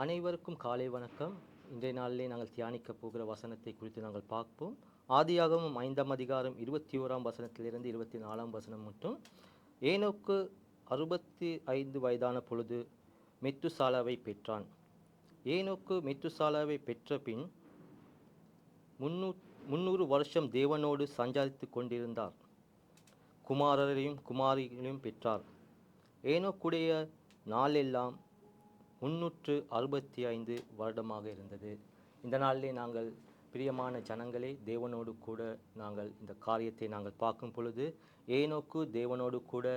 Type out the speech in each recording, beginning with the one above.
அனைவருக்கும் காலை வணக்கம். இன்றைய நாளிலே நாங்கள் தியானிக்கப் போகிற வசனத்தை குறித்து நாங்கள் பார்ப்போம். ஆதியாகமம் 5ஆம் அதிகாரம் 21ஆம் வசனத்திலிருந்து 24ஆம் வசனம் மட்டும். ஏனோக்கு 65 வயதான பொழுது மெத்துசாலாவை பெற்றான். ஏனோக்கு மெத்துசாலாவை பெற்ற பின் 300 வருஷம் தேவனோடு சஞ்சரித்து கொண்டிருந்தார். குமாரரையும் குமாரிகளையும் பெற்றார். ஏனோக்குடைய நாளெல்லாம் 365 வருடமாக இருந்தது. இந்த நாளிலே நாங்கள் பிரியமான ஜனங்களே, தேவனோடு கூட நாங்கள் இந்த காரியத்தை நாங்கள் பார்க்கும் பொழுது, ஏனோக்கு தேவனோடு கூட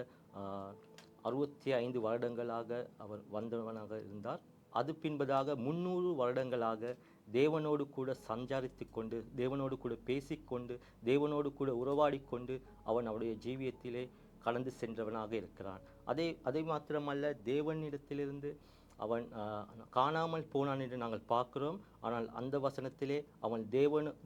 65 வருடங்களாக அவர் வந்தவனாக இருந்தார். அது பின்பதாக 300 வருடங்களாக தேவனோடு கூட சஞ்சரித்து கொண்டு, தேவனோடு கூட பேசிக்கொண்டு, தேவனோடு கூட உறவாடி கொண்டு அவன் அவருடைய ஜீவியத்திலே கடந்து சென்றவனாக இருக்கிறான். அதை மாத்திரமல்ல, தேவனிடத்திலிருந்து அவன் காணாமல் போனான் என்று நாங்கள் பார்க்கிறோம். ஆனால் அந்த வசனத்திலே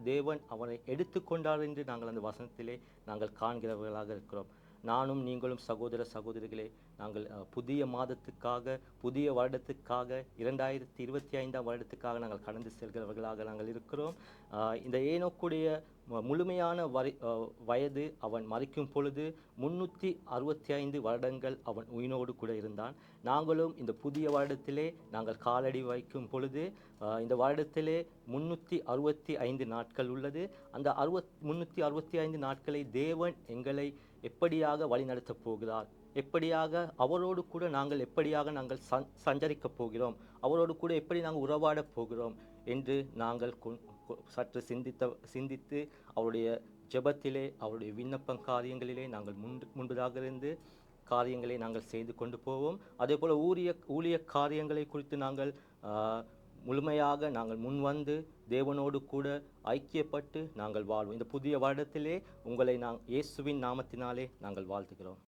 தேவன் அவனை எடுத்துக்கொண்டார் என்று நாங்கள் அந்த வசனத்திலே நாங்கள் காண்கிறவர்களாக இருக்கிறோம். நானும் நீங்களும் சகோதர சகோதரிகளே, நாங்கள் புதிய மாதத்துக்காக, புதிய வருடத்துக்காக, 2025ஆம் வருடத்துக்காக நாங்கள் கடந்து செல்கிறவர்களாக நாங்கள் இருக்கிறோம். இந்த ஏனோக்குடைய முழுமையான வயது அவன் மரிக்கும் பொழுது 365 வருடங்கள் அவன் உயிரோடு கூட இருந்தான். நாங்களும் இந்த புதிய வருடத்திலே நாங்கள் காலடி வைக்கும் பொழுது இந்த வருடத்திலே 365 நாட்கள் உள்ளது. அந்த 365 நாட்களை தேவன் எங்களை எப்படியாக வழிநடத்தப் போகிறார், எப்படியாக அவரோடு கூட நாங்கள் எப்படியாக நாங்கள் சஞ்சரிக்கப் போகிறோம், அவரோடு கூட எப்படி நாங்கள் உறவாடப் போகிறோம் என்று நாங்கள் சற்று சிந்தித்து அவருடைய ஜெபத்திலே, அவருடைய விண்ணப்பம் காரியங்களிலே நாங்கள் முன்பதாக இருந்து காரியங்களை நாங்கள் செய்து கொண்டு போவோம். அதே போல் ஊழிய காரியங்களை குறித்து நாங்கள் முழுமையாக நாங்கள் முன்வந்து தேவனோடு கூட ஐக்கியப்பட்டு நாங்கள் வாழ்வோம். இந்த புதிய வருடத்திலே உங்களை இயேசுவின் நாமத்தினாலே நாங்கள் வாழ்த்துகிறோம்.